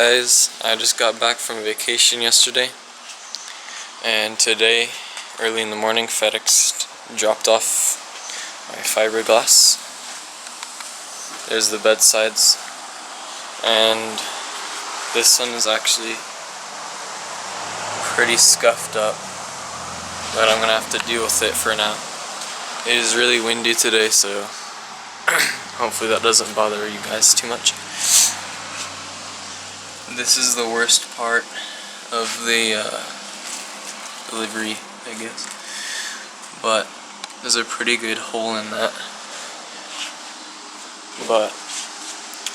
guys, I just got back from vacation yesterday, and today, early in the morning, FedEx dropped off my fiberglass. There's the bedsides, and this one is actually pretty scuffed up, but I'm gonna have to deal with it for now. It is really windy today, so hopefully that doesn't bother you guys too much. This is the worst part of the delivery, I guess, but there's a pretty good hole in that. But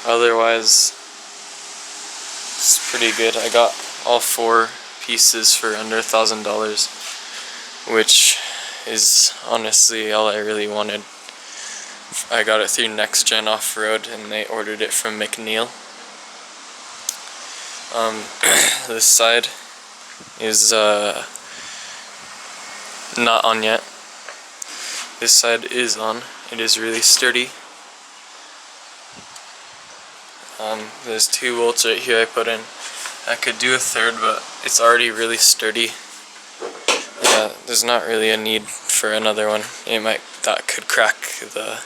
otherwise, it's pretty good. I got all 4 pieces for under $1,000, which is honestly all I really wanted. I got it through Next Gen Off-Road, and they ordered it from McNeil. This side is not on yet. This side is on. It is really sturdy. There's 2 bolts right here I put in. I could do a third, but it's already really sturdy. There's not really a need for another one. That could crack the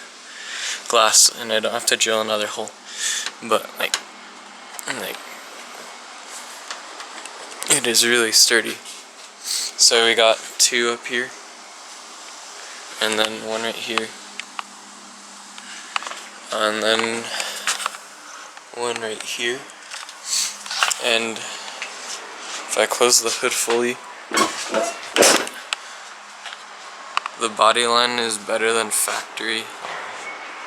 glass, and I don't have to drill another hole. But it is really sturdy. So we got 2 up here, and then 1 right here, and then 1 right here. And if I close the hood fully, the body line is better than factory,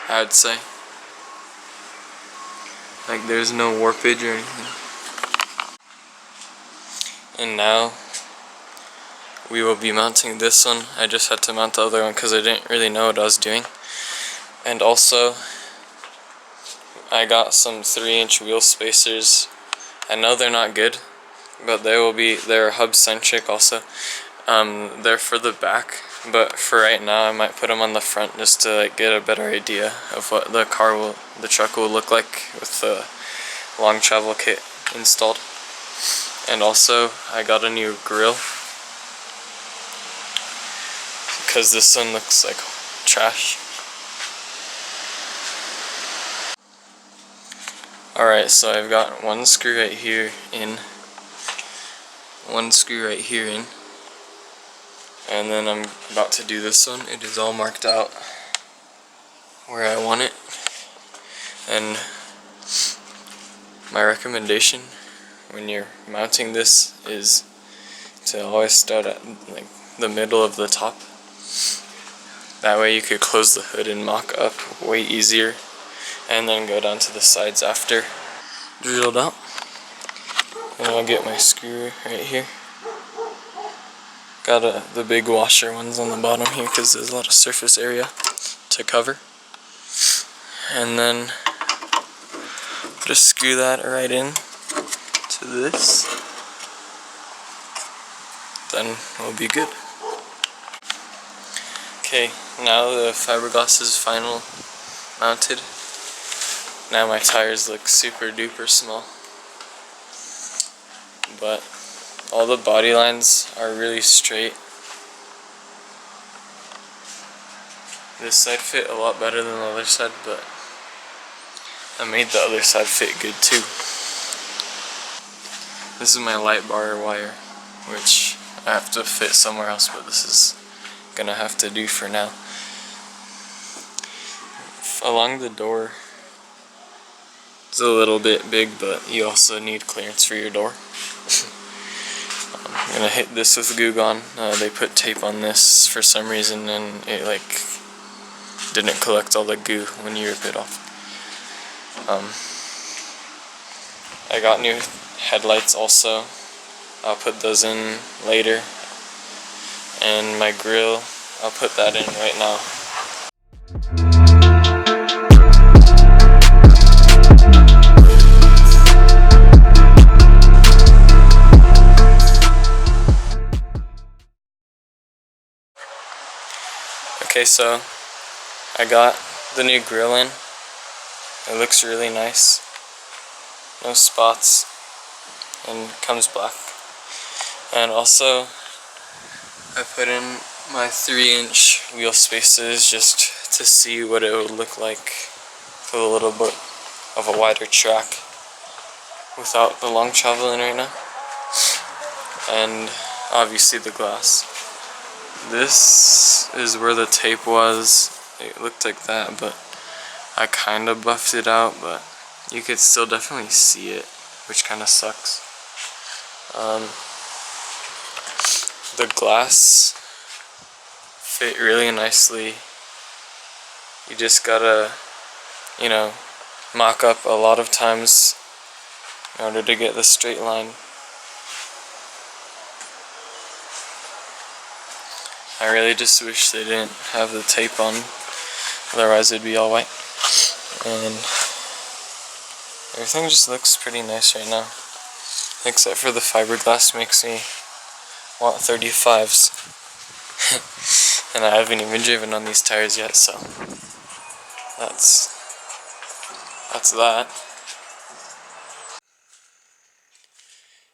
I would say. Like, there's no warpage or anything. And now we will be mounting this one. I just had to mount the other one because I didn't really know what I was doing. And also, I got some 3-inch wheel spacers. I know they're not good, but they're hub centric also. They're for the back, but for right now I might put them on the front just to get a better idea of what the truck will look like with the long travel kit installed. And also, I got a new grill because this one looks like trash. Alright, so I've got 1 screw right here in, 1 screw right here in, and then I'm about to do this one. It is all marked out where I want it, and my recommendation when you're mounting this is to always start at the middle of the top. That way you could close the hood and mock up way easier, and then go down to the sides after drilled out. And I'll get my screw right here. Got the big washer ones on the bottom here because there's a lot of surface area to cover. And then just screw that right in to this. Then we'll be good. Okay, now the fiberglass is final mounted. Now my tires look super duper small, but all the body lines are really straight. This side fit a lot better than the other side, but I made the other side fit good too. This is my light bar wire, which I have to fit somewhere else, but this is gonna have to do for now. Along the door, it's a little bit big, but you also need clearance for your door. I'm gonna hit this with Goo Gone. They put tape on this for some reason, and it didn't collect all the goo when you rip it off. I got new headlights also. I'll put those in later. And my grill, I'll put that in right now. Okay, so I got the new grill in. It looks really nice. No spots. and comes black. And also I put in my 3-inch wheel spaces just to see what it would look like with a little bit of a wider track without the long traveling right now. And obviously the glass. This is where the tape was. It looked like that, but I kind of buffed it out, but you could still definitely see it, which kind of sucks. The glass fit really nicely. You just gotta, you know, mock up a lot of times in order to get the straight line. I really just wish they didn't have the tape on, otherwise it'd be all white. And everything just looks pretty nice right now, except for the fiberglass makes me want 35s. And I haven't even driven on these tires yet, so that's that.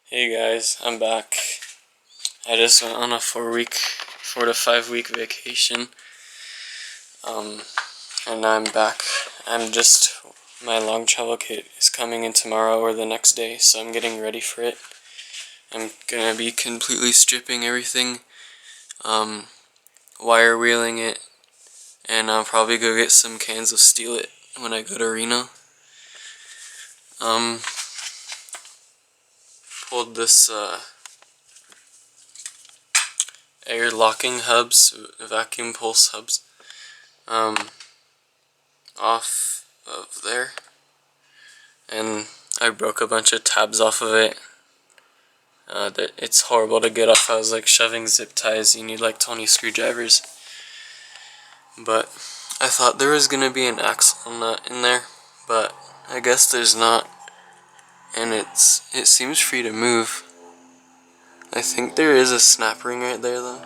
Hey guys, I'm back. I just went on a 4 to 5 week vacation. And now I'm back. My long travel kit is coming in tomorrow or the next day, so I'm getting ready for it. I'm gonna be completely stripping everything, wire wheeling it, and I'll probably go get some cans of Steel It when I go to Reno. Pulled this air locking hubs, vacuum pulse hubs, off of there, and I broke a bunch of tabs off of it. It's horrible to get off. I was like shoving zip ties. You need like 20 screwdrivers. But I thought there was gonna be an axle nut in there, but I guess there's not, and it seems free to move. I think there is a snap ring right there though.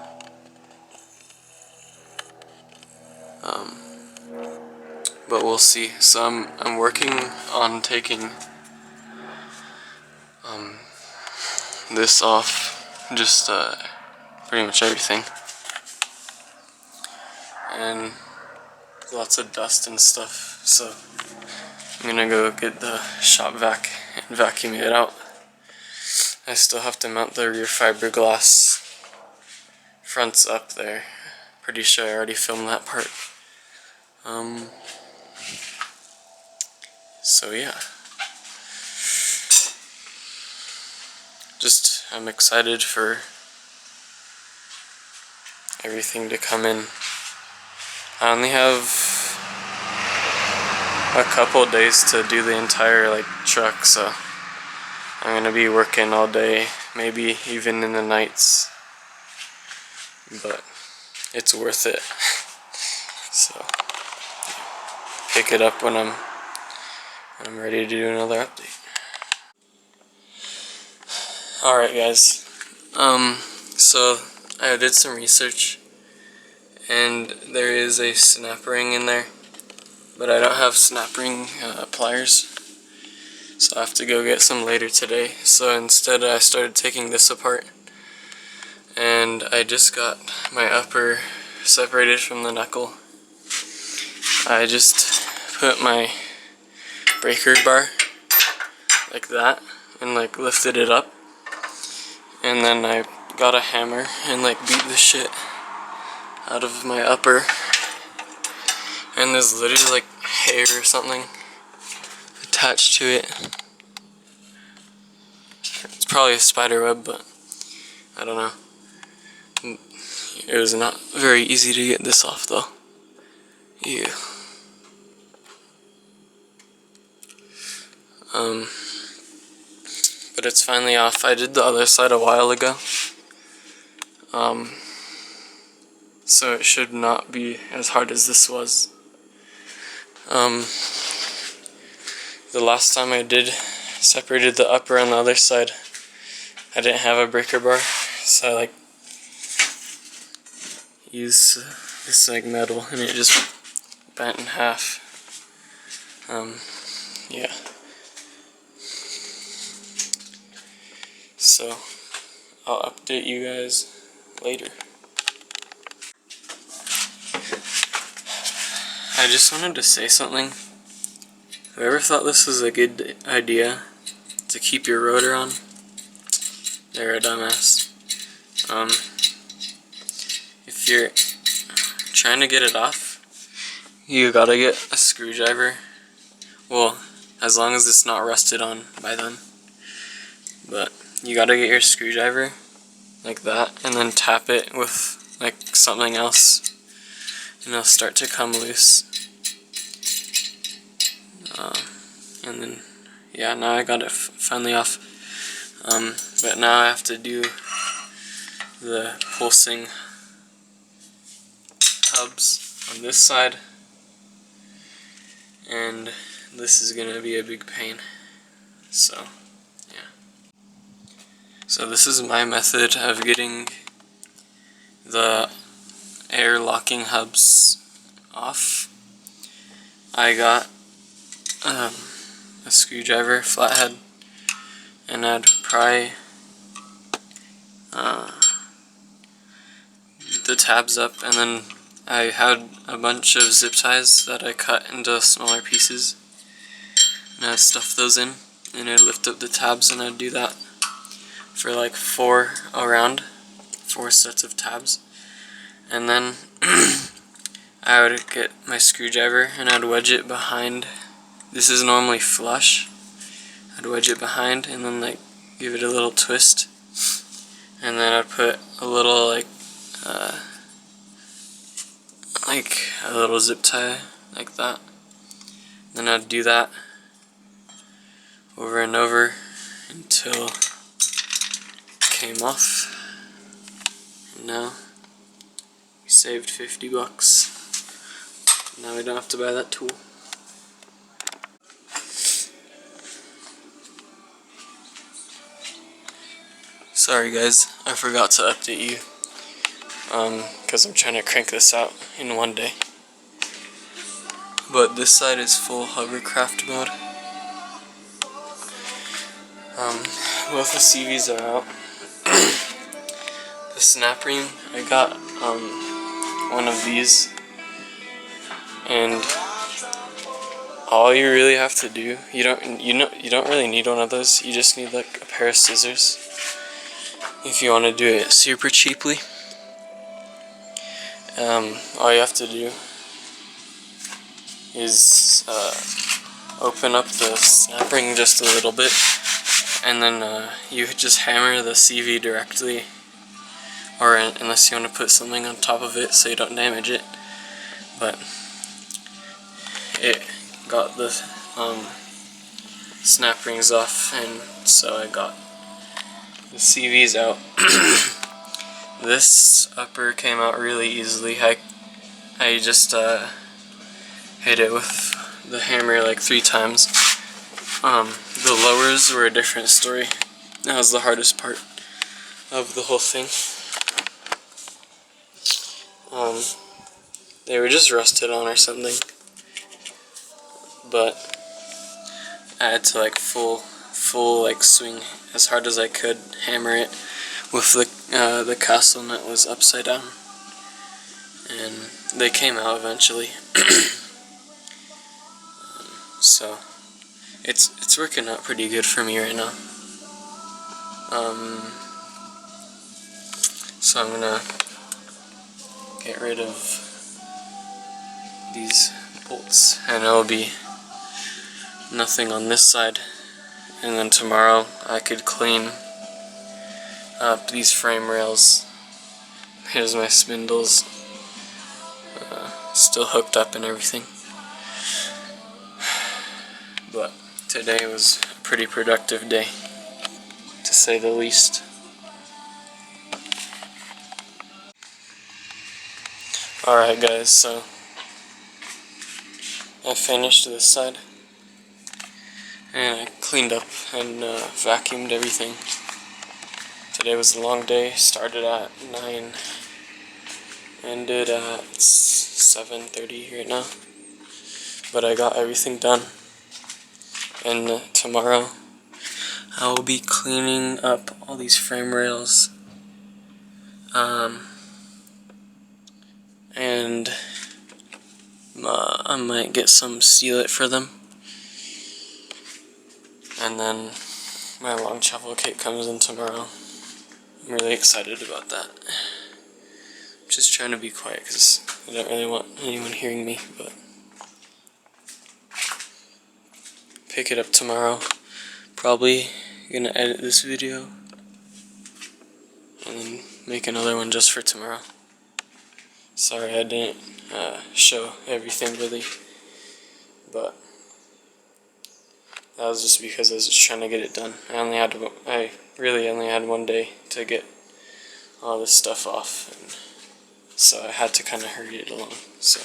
But we'll see. So I'm working on taking this off, just pretty much everything, and lots of dust and stuff. So I'm gonna go get the shop vac and vacuum it out. I still have to mount the rear fiberglass fronts up there. Pretty sure I already filmed that part. So yeah. I'm excited for everything to come in. I only have a couple days to do the entire truck, so I'm gonna be working all day, maybe even in the nights, but it's worth it. So pick it up when I'm ready to do another update. Alright guys, so I did some research, and there is a snap ring in there, but I don't have snap ring pliers, so I have to go get some later today. So instead I started taking this apart, and I just got my upper separated from the knuckle. I just put my breaker bar like that and lifted it up, and then I got a hammer and beat the shit out of my upper, and there's literally hair or something attached to it. It's probably a spider web, but I don't know. It was not very easy to get this off though. Yeah. But it's finally off. I did the other side a while ago. So it should not be as hard as this was. The last time I separated the upper and the other side, I didn't have a breaker bar, so I used this metal, and it just bent in half. Yeah. so I'll update you guys later. I just wanted to say something. Whoever thought this was a good idea to keep your rotor on, they're a dumbass. If you're trying to get it off, you gotta get a screwdriver. Well, as long as it's not rusted on by then. But you gotta get your screwdriver like that and then tap it with like something else and it'll start to come loose. And then, yeah, now I got it finally off. But now I have to do the pulsing hubs on this side, and this is gonna be a big pain. So, yeah. So this is my method of getting the air locking hubs off. I got a screwdriver, flathead, and I'd pry the tabs up, and then I had a bunch of zip ties that I cut into smaller pieces, and I'd stuff those in, and I'd lift up the tabs, and I'd do that for like 4 sets of tabs. And then I would get my screwdriver and I'd wedge it behind. This is normally flush. I'd wedge it behind and then like give it a little twist, and then I'd put a little like a little zip tie like that. Then I'd do that over and over until it came off. And now we saved $50. Now we don't have to buy that tool. Sorry guys, I forgot to update you. Because I'm trying to crank this out in one day. But this side is full hovercraft mode. Both the CVs are out. The snap ring, I got one of these, and all you really have to do, you don't really need one of those. You just need like a pair of scissors if you want to do it super cheaply. All you have to do is open up the snap ring just a little bit, and then you just hammer the CV directly, or unless you want to put something on top of it so you don't damage it. But it got the snap rings off, and so I got the CVs out. This upper came out really easily. I just hit it with the hammer like 3 times. The lowers were a different story. That was the hardest part of the whole thing. They were just rusted on or something, but I had to like full like swing as hard as I could, hammer it with the castle nut was upside down, and they came out eventually. So it's working out pretty good for me right now. So I'm gonna get rid of these bolts, and it'll be nothing on this side, and then tomorrow I could clean up these frame rails. Here's my spindles, still hooked up and everything. But today was a pretty productive day, to say the least. Alright guys, so I finished this side, and I cleaned up and vacuumed everything. Today was a long day, started at 9, ended at 7:30 right now, but I got everything done. And tomorrow I will be cleaning up all these frame rails, and I might get some sealant for them, and then my long travel kit comes in tomorrow. I'm really excited about that. I'm just trying to be quiet because I don't really want anyone hearing me, but pick it up tomorrow. Probably gonna edit this video and then make another one just for tomorrow. Sorry I didn't show everything really, but that was just because I was just trying to get it done. I really only had one day to get all this stuff off, and so I had to kind of hurry it along. So.